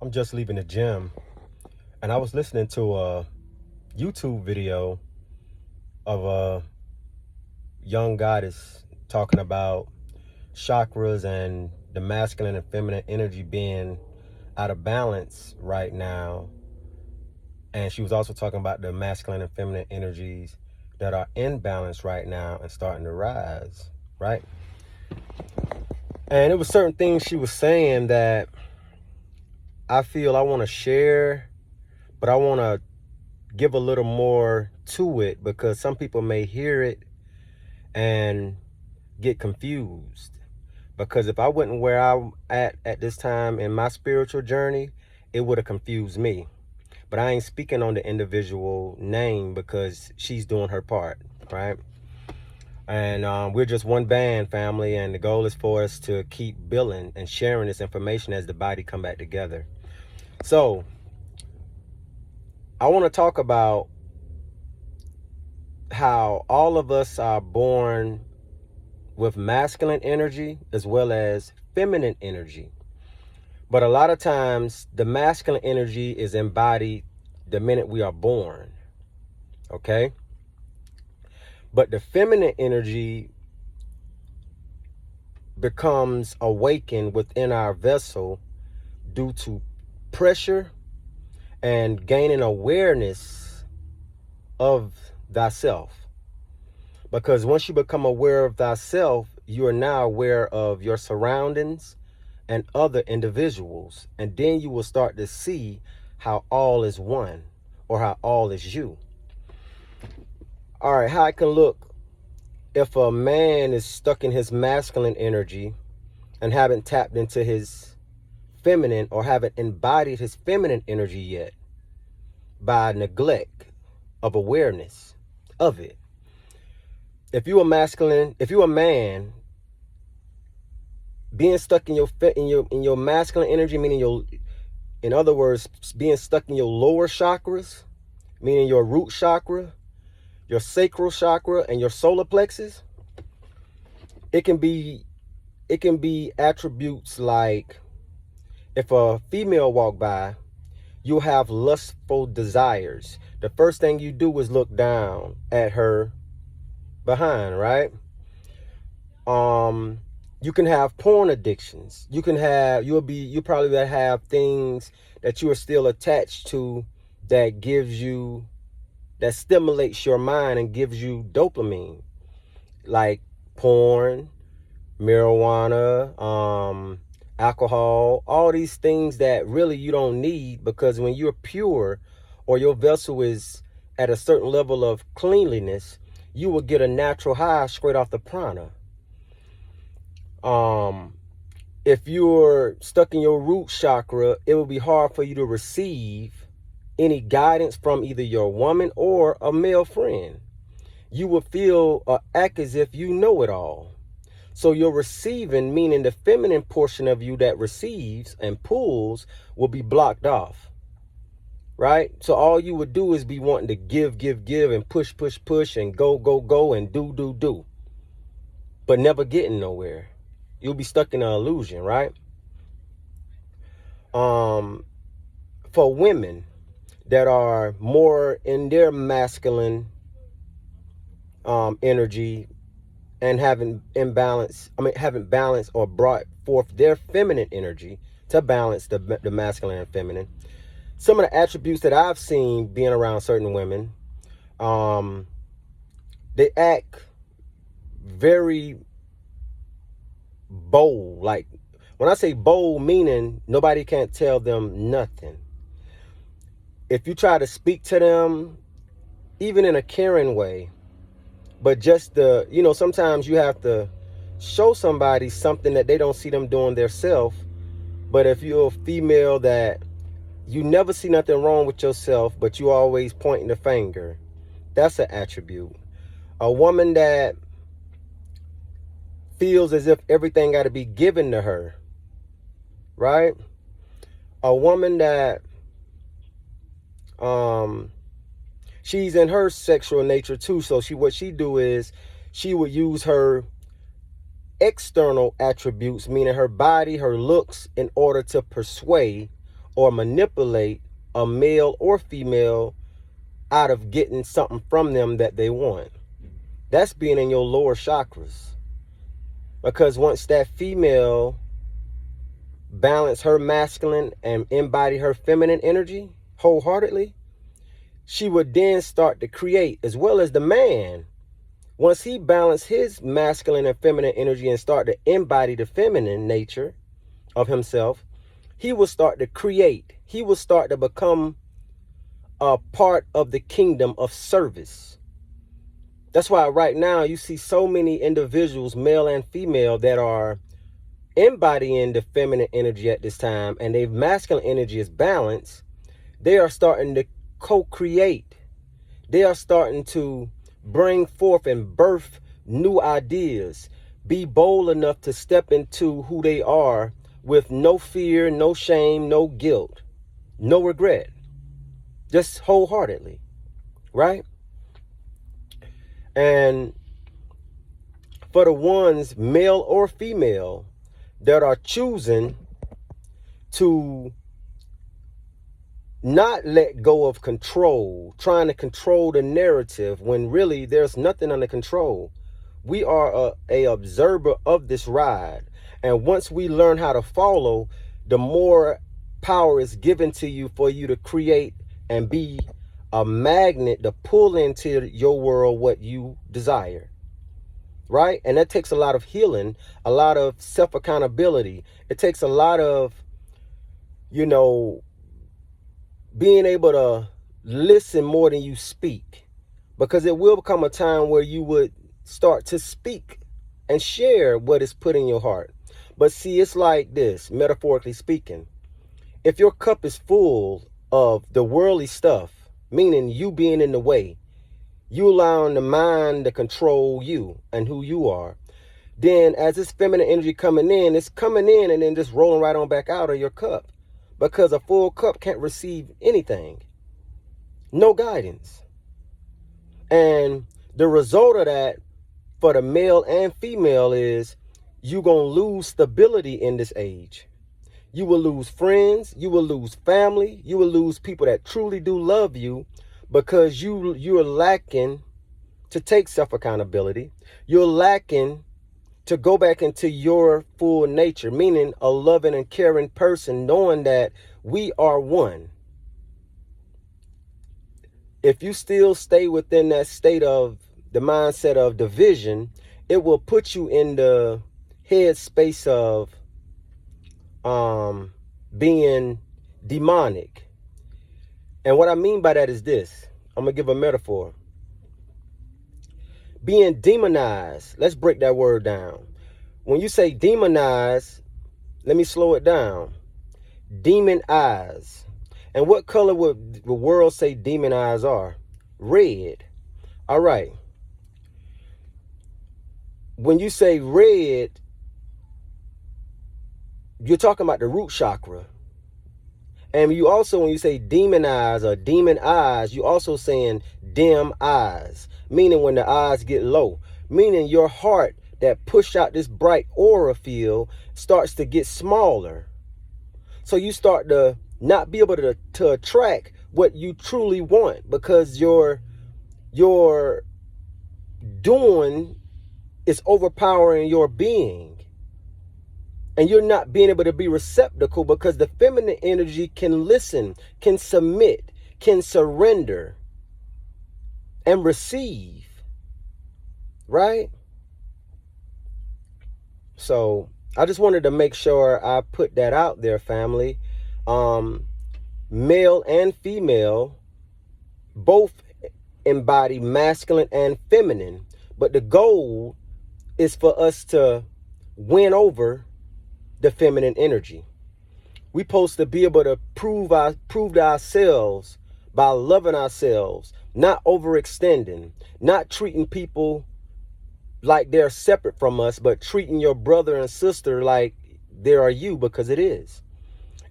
I'm just leaving the gym, and I was listening to a YouTube video of a young goddess talking about chakras and the masculine and feminine energy being out of balance right now. And she was also talking about the masculine and feminine energies that are in balance right now and starting to rise, right? And it was certain things she was saying that I feel I want to share, but I want to give a little more to it because some people may hear it and get confused. Because if I wasn't where I'm at this time in my spiritual journey, it would have confused me. But I ain't speaking on the individual name because she's doing her part, right? And we're just one band, family, and the goal is for us to keep building and sharing this information as the body come back together. So I want to talk about how all of us are born with masculine energy as well as feminine energy. But a lot of times the masculine energy is embodied the minute we are born, okay? But the feminine energy becomes awakened within our vessel due to pressure and gaining awareness of thyself. Because once you become aware of thyself, you are now aware of your surroundings and other individuals. And then you will start to see how all is one or how all is you. All right, how it can look if a man is stuck in his masculine energy and haven't tapped into his feminine or haven't embodied his feminine energy yet by neglect of awareness of it. If you a man being stuck in your masculine energy, meaning in other words, being stuck in your lower chakras, meaning your root chakra, your sacral chakra, and your solar plexus, it can be attributes like if a female walk by, you'll have lustful desires. The first thing you do is look down at her behind, right? You can have porn addictions. You probably have things that you are still attached to that stimulates your mind and gives you dopamine, like porn, marijuana, alcohol, all these things that really you don't need, because when you're pure or your vessel is at a certain level of cleanliness, you will get a natural high straight off the prana. If you're stuck in your root chakra, it will be hard for you to receive any guidance from either your woman or a male friend. You will feel or act as if you know it all. So your receiving, meaning the feminine portion of you that receives and pulls, will be blocked off. Right? So all you would do is be wanting to give, and push, and go, and do, but never getting nowhere. You'll be stuck in an illusion, right? For women that are more in their masculine energy and haven't balanced or brought forth their feminine energy to balance the masculine and feminine. Some of the attributes that I've seen being around certain women, they act very bold. Like when I say bold, meaning nobody can't tell them nothing. If you try to speak to them, even in a caring way, but just sometimes you have to show somebody something that they don't see them doing themselves. But if you're a female that you never see nothing wrong with yourself, but you always pointing the finger, that's an attribute. A woman that feels as if everything got to be given to her, right? A woman that she's in her sexual nature too, so what she do is she would use her external attributes, meaning her body, her looks, in order to persuade or manipulate a male or female out of getting something from them that they want. That's being in your lower chakras. Because once that female balance her masculine and embody her feminine energy wholeheartedly, she would then start to create, as well as the man. Once he balanced his masculine and feminine energy and start to embody the feminine nature of himself, he will start to create. He will start to become a part of the kingdom of service. That's why right now you see so many individuals, male and female, that are embodying the feminine energy at this time, and their masculine energy is balanced. They are starting to co-create. They are starting to bring forth and birth new ideas. Be bold enough to step into who they are with no fear, no shame, no guilt, no regret. Just wholeheartedly, right? And for the ones, male or female, that are choosing to not let go of control, trying to control the narrative when really there's nothing under control. We are a observer of this ride. And once we learn how to follow, the more power is given to you for you to create and be a magnet to pull into your world what you desire. Right? And that takes a lot of healing, a lot of self-accountability. It takes a lot of, being able to listen more than you speak. Because it will become a time where you would start to speak and share what is put in your heart. But see, it's like this, metaphorically speaking. If your cup is full of the worldly stuff, meaning you being in the way, you allowing the mind to control you and who you are, then as this feminine energy coming in, it's coming in and then just rolling right on back out of your cup. Because a full cup can't receive anything. No guidance. And the result of that for the male and female is you're going to lose stability in this age. You will lose friends. You will lose family. You will lose people that truly do love you because you're lacking to take self-accountability. You're lacking to go back into your full nature, meaning a loving and caring person, knowing that we are one. If you still stay within that state of the mindset of division, it will put you in the head space of being demonic. And what I mean by that is this. I'm going to give a metaphor. Being demonized. Let's break that word down. When you say demonize, let me slow it down. Demon eyes. And what color would the world say demon eyes are? Red. All right. When you say red, you're talking about the root chakra. And you also, when you say demon eyes or demon eyes, you also saying dim eyes, meaning when the eyes get low, meaning your heart that push out this bright aura field starts to get smaller. So you start to not be able to attract what you truly want because your doing is overpowering your being. And you're not being able to be receptacle because the feminine energy can listen, can submit, can surrender, and receive. Right? So I just wanted to make sure I put that out there, family. Male and female both embody masculine and feminine. But the goal is for us to win over the feminine energy. We're supposed to be able to prove to ourselves by loving ourselves, not overextending, not treating people like they're separate from us, but treating your brother and sister like they are you, because it is.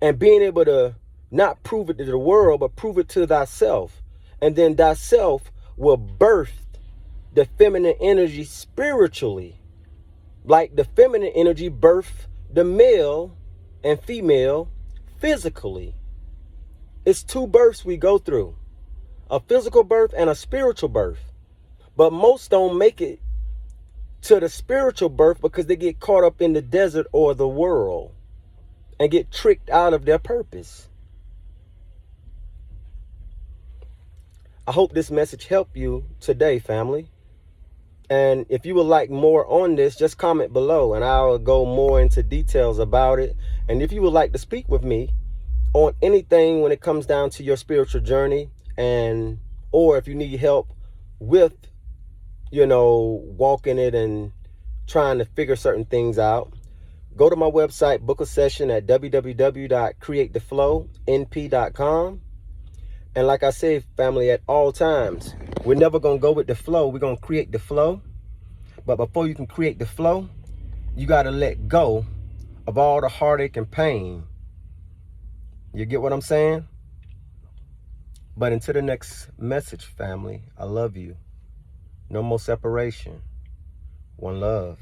And being able to not prove it to the world, but prove it to thyself. And then thyself will birth the feminine energy spiritually, like the feminine energy birth the male and female physically. It's two births we go through, a physical birth and a spiritual birth. But most don't make it to the spiritual birth because they get caught up in the desert or the world and get tricked out of their purpose. I hope this message helped you today, family. And if you would like more on this, just comment below and I'll go more into details about it. And if you would like to speak with me on anything when it comes down to your spiritual journey, and or if you need help with, walking it and trying to figure certain things out, go to my website, book a session at www.createtheflownp.com. And like I say, family, at all times, we're never going to go with the flow. We're going to create the flow. But before you can create the flow, you got to let go of all the heartache and pain. You get what I'm saying? But until the next message, family, I love you. No more separation. One love.